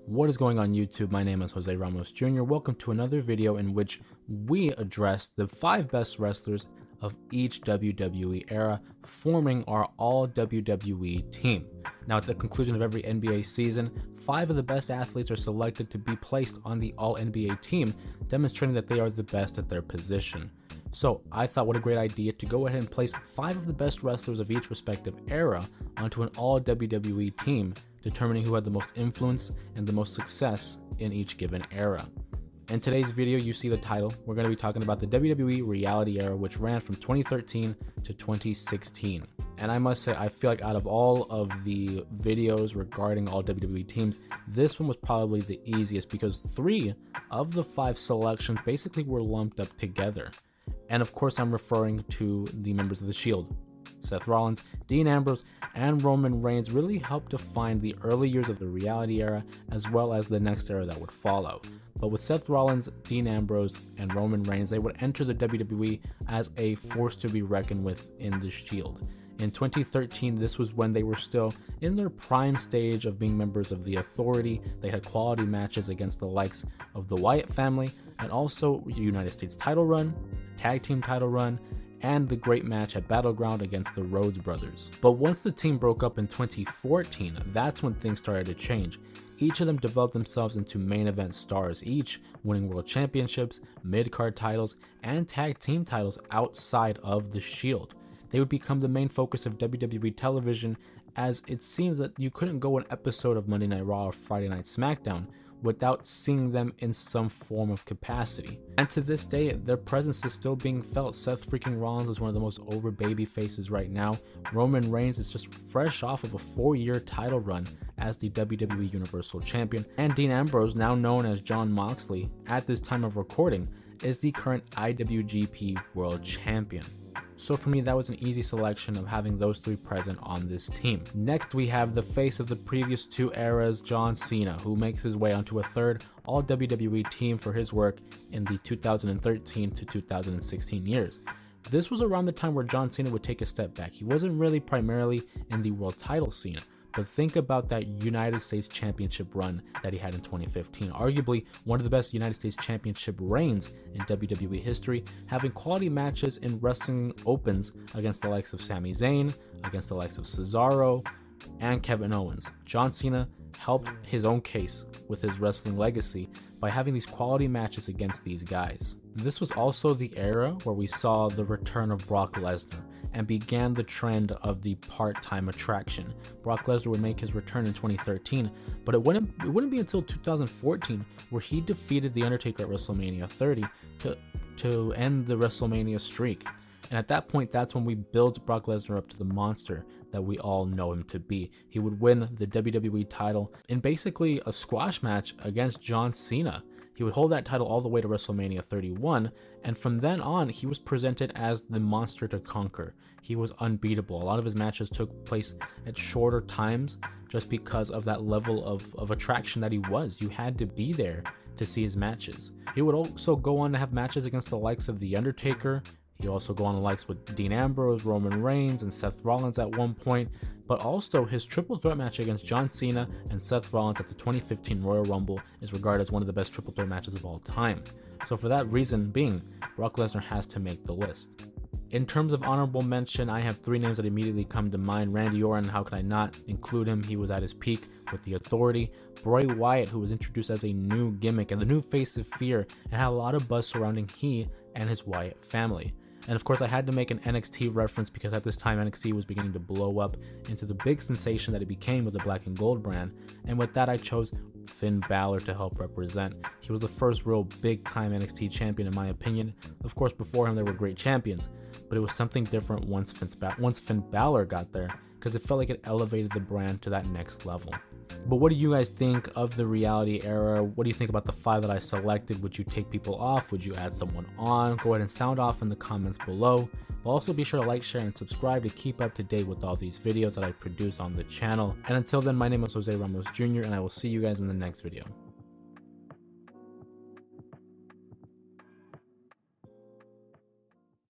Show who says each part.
Speaker 1: What is going on YouTube? My name is Jose Ramos Jr. Welcome to another video in which we address the 5 best wrestlers of each WWE era, forming our All-WWE team. Now, at the conclusion of every NBA season, 5 of the best athletes are selected to be placed on the All-NBA team, demonstrating that they are the best at their position. So I thought, what a great idea to go ahead and place 5 of the best wrestlers of each respective era onto an All-WWE team, determining who had the most influence and the most success in each given era. In today's video, you see the title. We're going to be talking about the WWE Reality Era, which ran from 2013 to 2016. And I must say, I feel like out of all of the videos regarding all WWE teams, this one was probably the easiest because 3 of the 5 selections basically were lumped up together. And of course, I'm referring to the members of the Shield. Seth Rollins, Dean Ambrose, and Roman Reigns really helped define the early years of the Reality Era as well as the next era that would follow. But with Seth Rollins, Dean Ambrose, and Roman Reigns, they would enter the WWE as a force to be reckoned with in the Shield. In 2013, this was when they were still in their prime stage of being members of the Authority. They had quality matches against the likes of the Wyatt family, and also a United States title run, tag team title run, and the great match at Battleground against the Rhodes brothers. But once the team broke up in 2014, that's when things started to change. Each of them developed themselves into main event stars, each winning world championships, mid-card titles, and tag team titles outside of the Shield. They would become the main focus of WWE television, as it seemed that you couldn't go an episode of Monday Night Raw or Friday Night SmackDown without seeing them in some form of capacity. And to this day, their presence is still being felt. Seth freaking Rollins is one of the most over baby faces right now. Roman Reigns is just fresh off of a 4-year title run as the WWE Universal Champion. And Dean Ambrose, now known as Jon Moxley, at this time of recording, is the current IWGP World Champion. So for me, that was an easy selection of having those 3 present on this team. Next, we have the face of the previous 2 eras, John Cena, who makes his way onto a 3rd All-WWE team for his work in the 2013 to 2016 years. This was around the time where John Cena would take a step back. He wasn't really primarily in the world title scene, but think about that United States Championship run that he had in 2015. Arguably one of the best United States Championship reigns in WWE history, having quality matches in wrestling opens against the likes of Sami Zayn, against the likes of Cesaro, and Kevin Owens. John Cena helped his own case with his wrestling legacy by having these quality matches against these guys. This was also the era where we saw the return of Brock Lesnar and began the trend of the part-time attraction. Brock Lesnar would make his return in 2013, but it wouldn't be until 2014 where he defeated The Undertaker at WrestleMania 30 to end the WrestleMania streak. And at that point, that's when we built Brock Lesnar up to the monster that we all know him to be. He would win the WWE title in basically a squash match against John Cena. He would hold that title all the way to WrestleMania 31, and from then on, he was presented as the monster to conquer. He was unbeatable. A lot of his matches took place at shorter times just because of that level of attraction that he was. You had to be there to see his matches. He would also go on to have matches against the likes of The Undertaker. He also go on the likes with Dean Ambrose, Roman Reigns, and Seth Rollins at one point, but also his triple threat match against John Cena and Seth Rollins at the 2015 Royal Rumble is regarded as one of the best triple threat matches of all time. So for that reason being, Brock Lesnar has to make the list. In terms of honorable mention, I have 3 names that immediately come to mind. Randy Orton, how could I not include him? He was at his peak with the Authority. Bray Wyatt, who was introduced as a new gimmick and the new face of fear, and had a lot of buzz surrounding he and his Wyatt family. And of course, I had to make an NXT reference because at this time NXT was beginning to blow up into the big sensation that it became with the Black and Gold brand. And with that, I chose Finn Balor to help represent. He was the first real big-time NXT champion in my opinion. Of course, before him there were great champions, but it was something different once Finn Balor got there, because it felt like it elevated the brand to that next level. But what do you guys think of the Reality Era? What do you think about the 5 that I selected? Would you take people off? Would you add someone on? Go ahead and sound off in the comments below. But also be sure to like, share, and subscribe to keep up to date with all these videos that I produce on the channel. And until then, my name is Jose Ramos Jr. and I will see you guys in the next video.